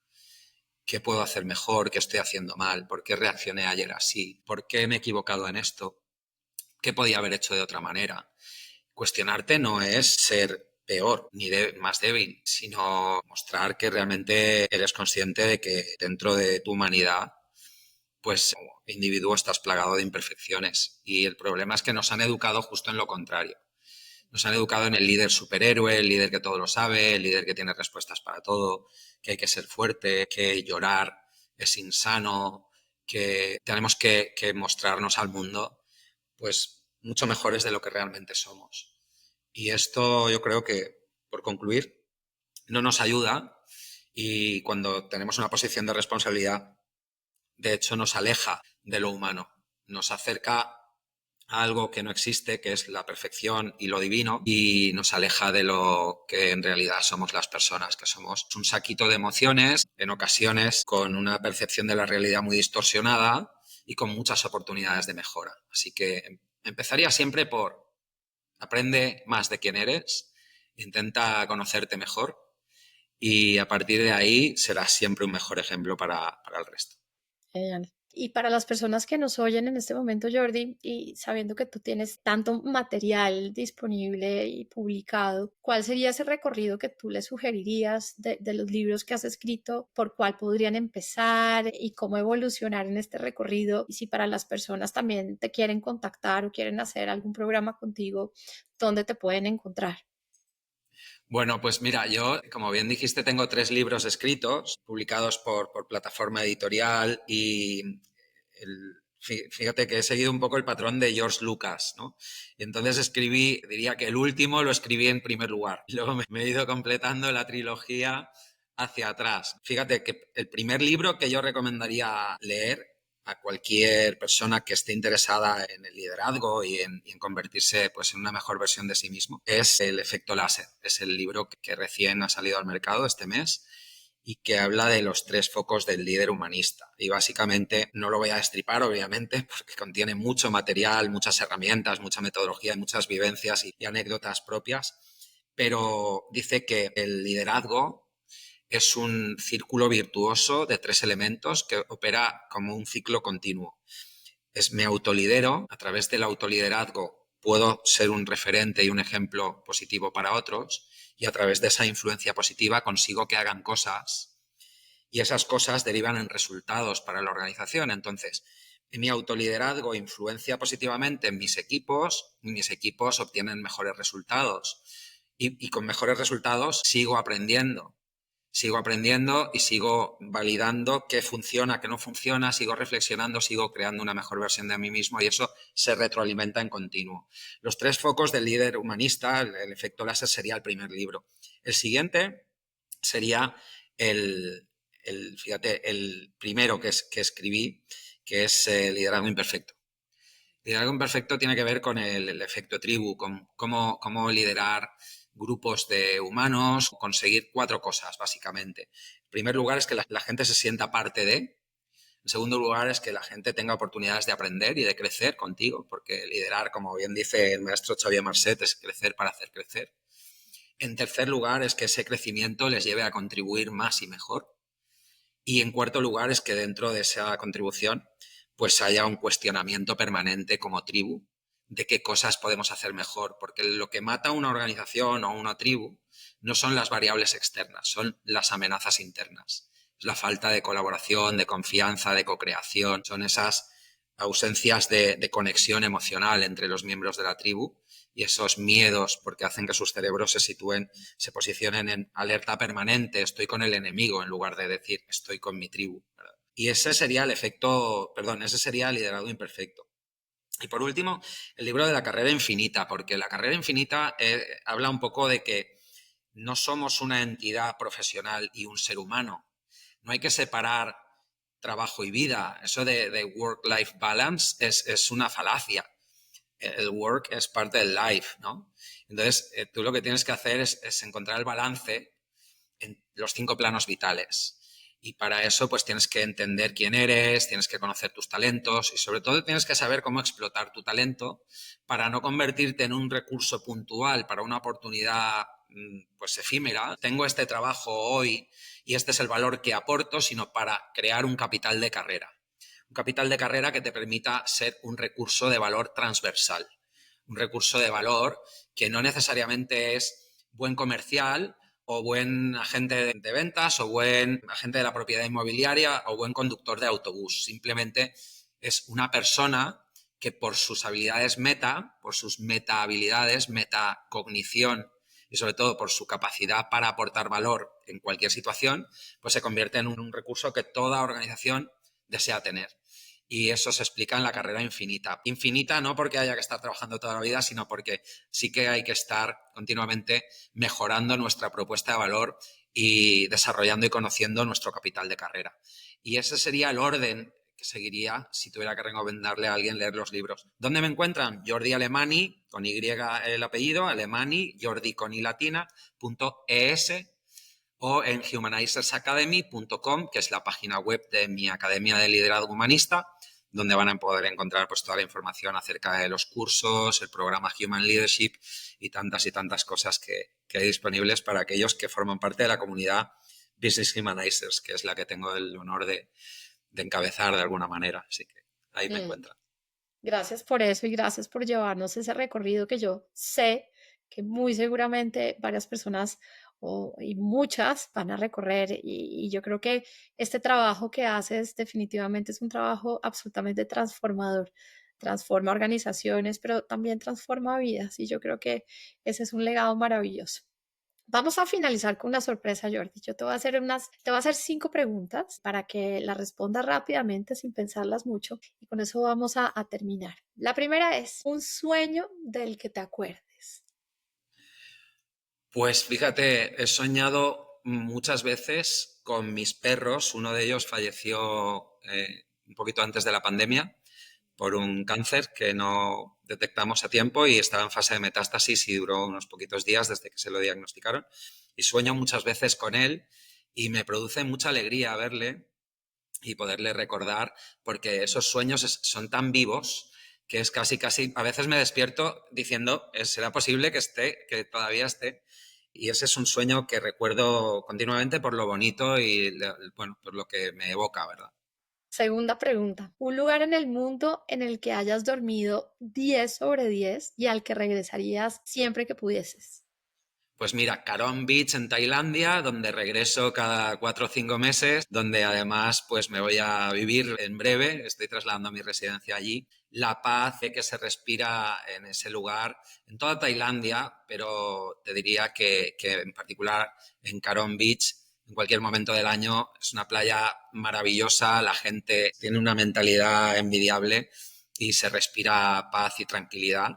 ¿Qué puedo hacer mejor? ¿Qué estoy haciendo mal? ¿Por qué reaccioné ayer así? ¿Por qué me he equivocado en esto? ¿Qué podía haber hecho de otra manera? Cuestionarte no es ser peor ni más débil, sino mostrar que realmente eres consciente de que dentro de tu humanidad, pues como individuo estás plagado de imperfecciones. Y el problema es que nos han educado justo en lo contrario. Nos han educado en el líder superhéroe, el líder que todo lo sabe, el líder que tiene respuestas para todo, que hay que ser fuerte, que llorar es insano, que tenemos que mostrarnos al mundo, pues mucho mejores de lo que realmente somos. Y esto yo creo que, por concluir, no nos ayuda y cuando tenemos una posición de responsabilidad, de hecho nos aleja de lo humano, nos acerca algo que no existe, que es la perfección y lo divino, y nos aleja de lo que en realidad somos las personas, que somos un saquito de emociones, en ocasiones con una percepción de la realidad muy distorsionada y con muchas oportunidades de mejora. Así que empezaría siempre por aprende más de quién eres, intenta conocerte mejor y a partir de ahí serás siempre un mejor ejemplo para el resto. Genial. Y para las personas que nos oyen en este momento, Jordi, y sabiendo que tú tienes tanto material disponible y publicado, ¿cuál sería ese recorrido que tú les sugerirías de los libros que has escrito? ¿Por cuál podrían empezar y cómo evolucionar en este recorrido? Y si para las personas también te quieren contactar o quieren hacer algún programa contigo, ¿dónde te pueden encontrar? Bueno, pues mira, yo, como bien dijiste, tengo 3 libros escritos, publicados por plataforma editorial y Fíjate que he seguido un poco el patrón de George Lucas, ¿no? Y entonces escribí, diría que el último lo escribí en primer lugar. Y luego me he ido completando la trilogía hacia atrás. Fíjate que el primer libro que yo recomendaría leer a cualquier persona que esté interesada en el liderazgo y en convertirse pues, en una mejor versión de sí mismo es El efecto láser. Es el libro que recién ha salido al mercado este mes y que habla de los 3 focos del líder humanista. Y básicamente, no lo voy a destripar, obviamente, porque contiene mucho material, muchas herramientas, mucha metodología, muchas vivencias y anécdotas propias, pero dice que el liderazgo es un círculo virtuoso de 3 elementos que opera como un ciclo continuo. Me autolidero, a través del autoliderazgo puedo ser un referente y un ejemplo positivo para otros, y a través de esa influencia positiva consigo que hagan cosas y esas cosas derivan en resultados para la organización. Entonces, mi autoliderazgo influencia positivamente en mis equipos y mis equipos obtienen mejores resultados. Y con mejores resultados sigo aprendiendo y sigo validando qué funciona, qué no funciona, sigo reflexionando, sigo creando una mejor versión de mí mismo y eso se retroalimenta en continuo. Los 3 focos del líder humanista, el efecto láser sería el primer libro. El siguiente sería fíjate, el primero que escribí, que es Liderazgo Imperfecto. Liderazgo Imperfecto tiene que ver con el efecto tribu, con cómo liderar grupos de humanos, conseguir 4 cosas, básicamente. En primer lugar es que la gente se sienta parte de. En segundo lugar es que la gente tenga oportunidades de aprender y de crecer contigo, porque liderar, como bien dice el maestro Xavier Marcet, es crecer para hacer crecer. En tercer lugar es que ese crecimiento les lleve a contribuir más y mejor. Y en cuarto lugar es que dentro de esa contribución pues haya un cuestionamiento permanente como tribu de qué cosas podemos hacer mejor, porque lo que mata a una organización o una tribu no son las variables externas, son las amenazas internas. Es la falta de colaboración, de confianza, de co-creación, son esas ausencias de conexión emocional entre los miembros de la tribu y esos miedos porque hacen que sus cerebros se posicionen en alerta permanente, estoy con el enemigo, en lugar de decir estoy con mi tribu, ¿verdad? Y ese sería el liderazgo imperfecto. Y por último, el libro de la carrera infinita, porque la carrera infinita habla un poco de que no somos una entidad profesional y un ser humano. No hay que separar trabajo y vida. Eso de work-life balance es una falacia. El work es parte del life, ¿no? Entonces, tú lo que tienes que hacer es encontrar el balance en los 5 planos vitales. Y para eso, pues tienes que entender quién eres, tienes que conocer tus talentos y sobre todo tienes que saber cómo explotar tu talento para no convertirte en un recurso puntual para una oportunidad pues efímera. Tengo este trabajo hoy y este es el valor que aporto, sino para crear un capital de carrera. Un capital de carrera que te permita ser un recurso de valor transversal. Un recurso de valor que no necesariamente es buen comercial o buen agente de ventas o buen agente de la propiedad inmobiliaria o buen conductor de autobús. Simplemente es una persona que por sus habilidades por sus meta habilidades, metacognición y sobre todo por su capacidad para aportar valor en cualquier situación, pues se convierte en un recurso que toda organización desea tener. Y eso se explica en la carrera infinita. Infinita no porque haya que estar trabajando toda la vida, sino porque sí que hay que estar continuamente mejorando nuestra propuesta de valor y desarrollando y conociendo nuestro capital de carrera. Y ese sería el orden que seguiría si tuviera que recomendarle a alguien leer los libros. ¿Dónde me encuentran? Jordi Alemany, con Y el apellido, Alemany, Jordi con I latina, .es, o en humanizersacademy.com, que es la página web de mi Academia de Liderazgo Humanista, donde van a poder encontrar pues, toda la información acerca de los cursos, el programa Human Leadership y tantas cosas que hay disponibles para aquellos que forman parte de la comunidad Business Humanizers, que es la que tengo el honor de encabezar de alguna manera. Así que ahí me Mm, encuentran. Gracias por eso y gracias por llevarnos ese recorrido que yo sé que muy seguramente varias personas y muchas van a recorrer y yo creo que este trabajo que haces definitivamente es un trabajo absolutamente transformador. Transforma organizaciones, pero también transforma vidas y yo creo que ese es un legado maravilloso. Vamos a finalizar con una sorpresa, Jordi. Yo te voy a hacer 5 preguntas para que las respondas rápidamente sin pensarlas mucho y con eso vamos a terminar. La primera es un sueño del que te acuerdes. Pues fíjate, he soñado muchas veces con mis perros. Uno de ellos falleció un poquito antes de la pandemia por un cáncer que no detectamos a tiempo y estaba en fase de metástasis y duró unos poquitos días desde que se lo diagnosticaron. Y sueño muchas veces con él y me produce mucha alegría verle y poderle recordar, porque esos sueños son tan vivos que es casi, a veces me despierto diciendo, ¿será posible que esté, que todavía esté? Y ese es un sueño que recuerdo continuamente por lo bonito y, bueno, por lo que me evoca, ¿verdad? Segunda pregunta, un lugar en el mundo en el que hayas dormido 10 sobre 10 y al que regresarías siempre que pudieses. Pues mira, Karong Beach en Tailandia, donde regreso cada 4 o 5 meses, donde además pues me voy a vivir en breve, estoy trasladando mi residencia allí. La paz que se respira en ese lugar, en toda Tailandia, pero te diría que en particular en Karong Beach, en cualquier momento del año, es una playa maravillosa, la gente tiene una mentalidad envidiable y se respira paz y tranquilidad.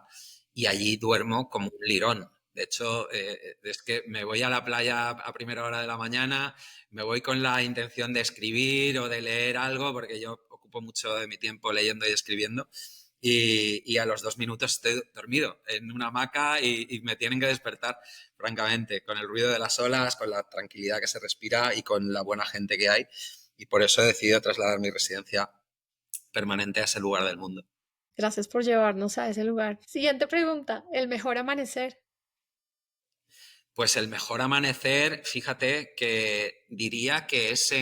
Y allí duermo como un lirón. De hecho, es que me voy a la playa a primera hora de la mañana, me voy con la intención de escribir o de leer algo, porque yo ocupo mucho de mi tiempo leyendo y escribiendo, y a los 2 minutos estoy dormido en una hamaca y me tienen que despertar, francamente, con el ruido de las olas, con la tranquilidad que se respira y con la buena gente que hay. Y por eso he decidido trasladar mi residencia permanente a ese lugar del mundo. Gracias por llevarnos a ese lugar. Siguiente pregunta, el mejor amanecer. Pues el mejor amanecer, fíjate que diría que es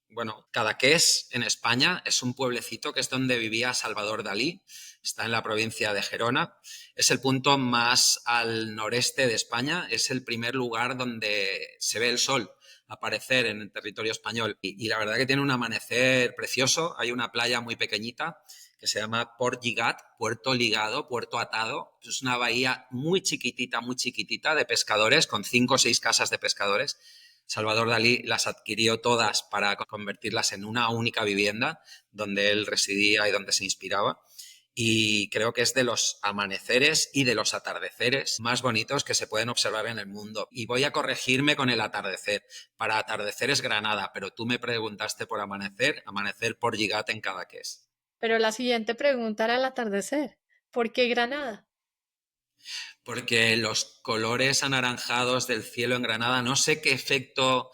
bueno, Cadaqués, en España, es un pueblecito que es donde vivía Salvador Dalí, está en la provincia de Gerona, es el punto más al noreste de España, es el primer lugar donde se ve el sol aparecer en el territorio español y la verdad que tiene un amanecer precioso, hay una playa muy pequeñita que se llama Port Lligat, Puerto Ligado, Puerto Atado. Es una bahía muy chiquitita de pescadores, con 5 o 6 casas de pescadores. Salvador Dalí las adquirió todas para convertirlas en una única vivienda donde él residía y donde se inspiraba. Y creo que es de los amaneceres y de los atardeceres más bonitos que se pueden observar en el mundo. Y voy a corregirme con el atardecer. Para atardecer es Granada, pero tú me preguntaste por amanecer, amanecer por Lligat en Cadaqués. Pero la siguiente pregunta era el atardecer. ¿Por qué Granada? Porque los colores anaranjados del cielo en Granada, no sé qué efecto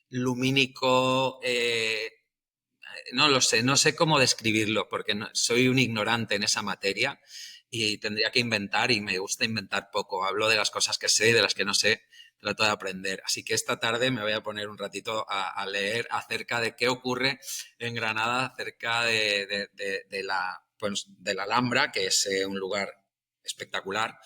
lumínico, no lo sé, no sé cómo describirlo, porque soy un ignorante en esa materia y tendría que inventar y me gusta inventar poco. Hablo de las cosas que sé y de las que no sé, trato de aprender. Así que esta tarde me voy a poner un ratito a leer acerca de qué ocurre en Granada, acerca de la Alhambra, que es un lugar espectacular.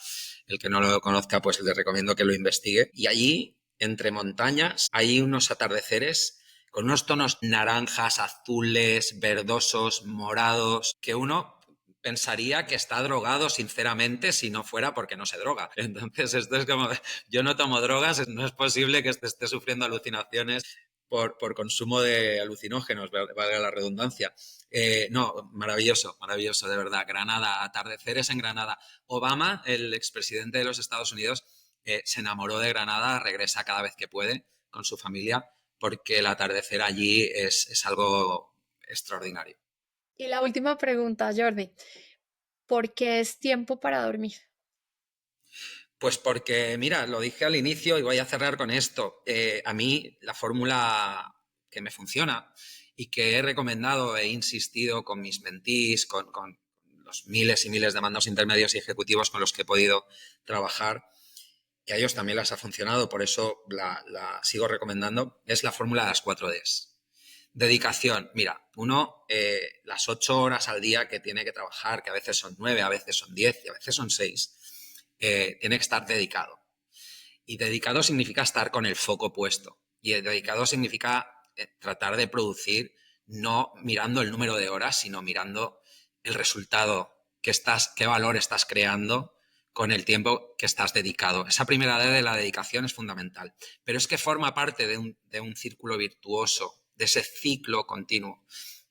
El que no lo conozca, pues le recomiendo que lo investigue. Y allí, entre montañas, hay unos atardeceres con unos tonos naranjas, azules, verdosos, morados, que uno pensaría que está drogado, sinceramente, si no fuera porque no se droga. Entonces, esto es como, yo no tomo drogas, no es posible que esté sufriendo alucinaciones por consumo de alucinógenos, valga la redundancia. No, maravilloso, maravilloso, de verdad. Granada, atardeceres en Granada. Obama, el expresidente de los Estados Unidos, se enamoró de Granada, regresa cada vez que puede con su familia, porque el atardecer allí es algo extraordinario. Y la última pregunta, Jordi. ¿Por qué es tiempo para dormir? Pues porque, mira, lo dije al inicio y voy a cerrar con esto. A mí la fórmula que me funciona y que he recomendado, he insistido con mis mentees, con los miles y miles de mandos intermedios y ejecutivos con los que he podido trabajar, que a ellos también les ha funcionado, por eso la sigo recomendando, es la fórmula de las 4Ds. Dedicación. Mira, uno, las 8 horas al día que tiene que trabajar, que a veces son 9, a veces son 10 y a veces son 6, tiene que estar dedicado. Y dedicado significa estar con el foco puesto. Y dedicado significa tratar de producir no mirando el número de horas, sino mirando el resultado, qué valor estás creando con el tiempo que estás dedicado. Esa primera D de la dedicación es fundamental, pero es que forma parte de un círculo virtuoso, de ese ciclo continuo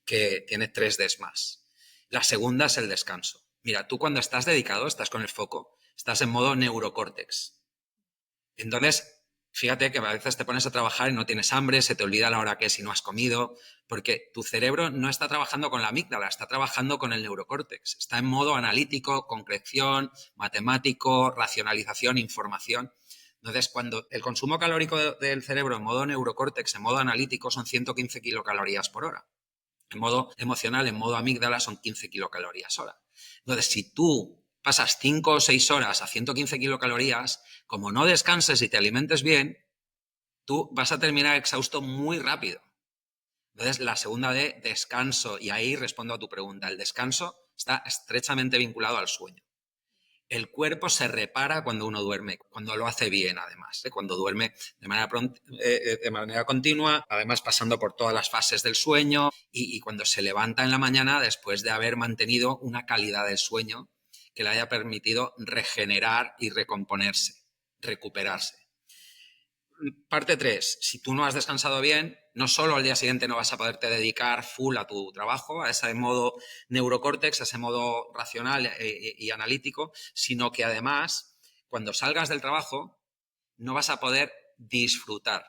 que tiene 3 Ds más. La segunda es el descanso. Mira, tú cuando estás dedicado, estás con el foco, estás en modo neurocórtex. Entonces, fíjate que a veces te pones a trabajar y no tienes hambre, se te olvida la hora que es y no has comido, porque tu cerebro no está trabajando con la amígdala, está trabajando con el neurocórtex. Está en modo analítico, concreción, matemático, racionalización, información. Entonces, cuando el consumo calórico del cerebro en modo neurocórtex, en modo analítico, son 115 kilocalorías por hora. En modo emocional, en modo amígdala, son 15 kilocalorías hora. Entonces, si tú pasas 5 o 6 horas a 115 kilocalorías, como no descanses y te alimentes bien, tú vas a terminar exhausto muy rápido. Entonces, la segunda D, descanso, y ahí respondo a tu pregunta. El descanso está estrechamente vinculado al sueño. El cuerpo se repara cuando uno duerme, cuando lo hace bien, además. Cuando duerme de manera continua, además pasando por todas las fases del sueño y cuando se levanta en la mañana después de haber mantenido una calidad del sueño que le haya permitido regenerar y recomponerse, recuperarse. Parte 3. Si tú no has descansado bien, no solo al día siguiente no vas a poderte dedicar full a tu trabajo, a ese modo neurocórtex, a ese modo racional y analítico, sino que además, cuando salgas del trabajo, no vas a poder disfrutar.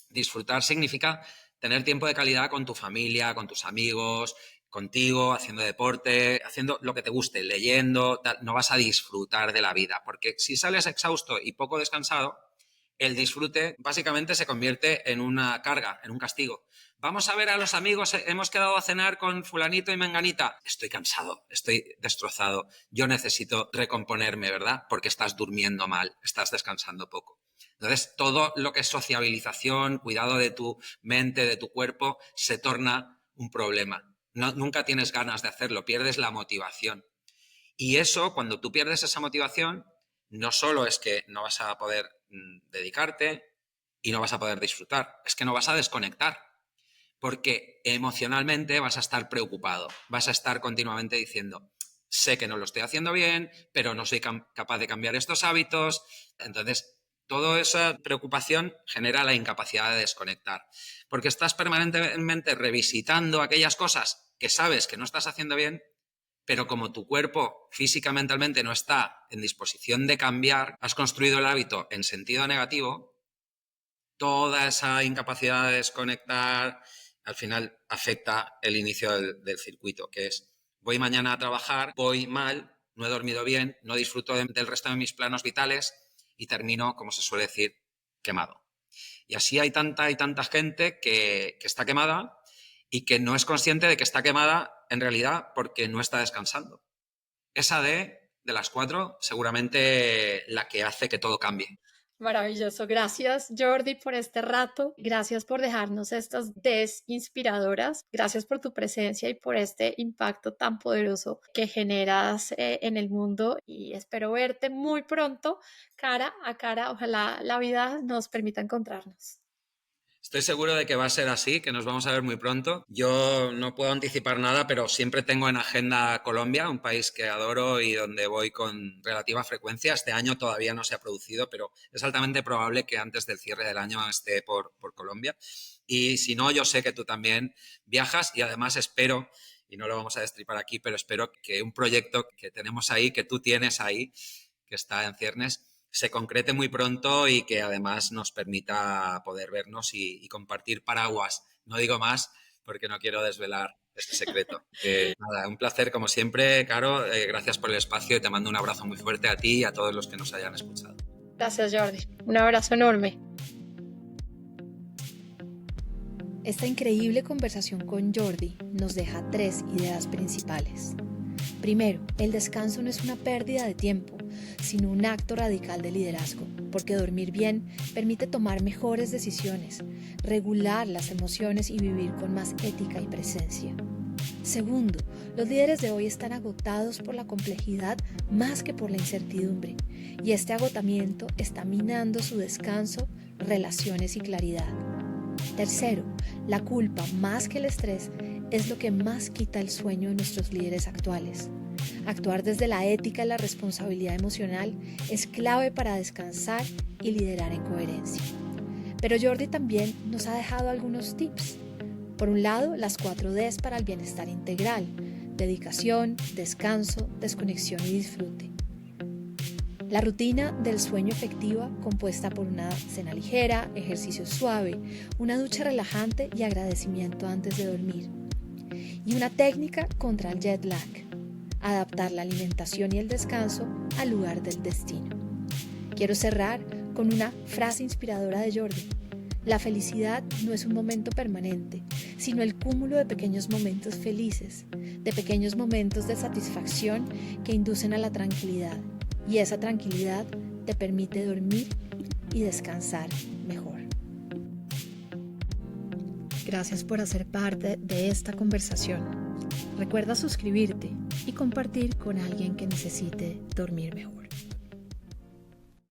Disfrutar significa tener tiempo de calidad con tu familia, con tus amigos, contigo, haciendo deporte, haciendo lo que te guste, leyendo, tal. No vas a disfrutar de la vida, porque si sales exhausto y poco descansado, el disfrute básicamente se convierte en una carga, en un castigo. Vamos a ver a los amigos, hemos quedado a cenar con fulanito y menganita. Estoy cansado, estoy destrozado, yo necesito recomponerme, ¿verdad? Porque estás durmiendo mal, estás descansando poco. Entonces, todo lo que es sociabilización, cuidado de tu mente, de tu cuerpo, se torna un problema. Nunca tienes ganas de hacerlo, pierdes la motivación. Y eso, cuando tú pierdes esa motivación, no solo es que no vas a poder dedicarte y no vas a poder disfrutar, es que no vas a desconectar, porque emocionalmente vas a estar preocupado, vas a estar continuamente diciendo, sé que no lo estoy haciendo bien, pero no soy capaz de cambiar estos hábitos. Entonces, toda esa preocupación genera la incapacidad de desconectar, porque estás permanentemente revisitando aquellas cosas que sabes que no estás haciendo bien, pero como tu cuerpo física, mentalmente no está en disposición de cambiar, has construido el hábito en sentido negativo, toda esa incapacidad de desconectar al final afecta el inicio del circuito, que es voy mañana a trabajar, voy mal, no he dormido bien, no disfruto del resto de mis planos vitales y termino, como se suele decir, quemado. Y así hay tanta gente que está quemada y que no es consciente de que está quemada en realidad porque no está descansando. Esa de las 4 seguramente la que hace que todo cambie. Maravilloso. Gracias, Jordi, por este rato. Gracias por dejarnos estas inspiradoras. Gracias por tu presencia y por este impacto tan poderoso que generas en el mundo. Y espero verte muy pronto, cara a cara. Ojalá la vida nos permita encontrarnos. Estoy seguro de que va a ser así, que nos vamos a ver muy pronto. Yo no puedo anticipar nada, pero siempre tengo en agenda Colombia, un país que adoro y donde voy con relativa frecuencia. Este año todavía no se ha producido, pero es altamente probable que antes del cierre del año esté por Colombia. Y si no, yo sé que tú también viajas y además espero, y no lo vamos a destripar aquí, pero espero que un proyecto que tenemos ahí, que tú tienes ahí, que está en ciernes, se concrete muy pronto y que además nos permita poder vernos y compartir paraguas. No digo más porque no quiero desvelar este secreto. Nada, un placer como siempre, Caro. Gracias por el espacio y te mando un abrazo muy fuerte a ti y a todos los que nos hayan escuchado. Gracias, Jordi. Un abrazo enorme. Esta increíble conversación con Jordi nos deja 3 ideas principales. Primero, el descanso no es una pérdida de tiempo, sino un acto radical de liderazgo, porque dormir bien permite tomar mejores decisiones, regular las emociones y vivir con más ética y presencia. Segundo, los líderes de hoy están agotados por la complejidad más que por la incertidumbre, y este agotamiento está minando su descanso, relaciones y claridad. Tercero, la culpa más que el estrés es lo que más quita el sueño de nuestros líderes actuales. Actuar desde la ética y la responsabilidad emocional es clave para descansar y liderar en coherencia. Pero Jordi también nos ha dejado algunos tips. Por un lado, las 4 Ds para el bienestar integral: dedicación, descanso, desconexión y disfrute. La rutina del sueño efectiva, compuesta por una cena ligera, ejercicio suave, una ducha relajante y agradecimiento antes de dormir. Y una técnica contra el jet lag: adaptar la alimentación y el descanso al lugar del destino. Quiero cerrar con una frase inspiradora de Jordi: la felicidad no es un momento permanente, sino el cúmulo de pequeños momentos felices, de pequeños momentos de satisfacción que inducen a la tranquilidad. Y esa tranquilidad te permite dormir y descansar mejor. Gracias por hacer parte de esta conversación. Recuerda suscribirte y compartir con alguien que necesite dormir mejor.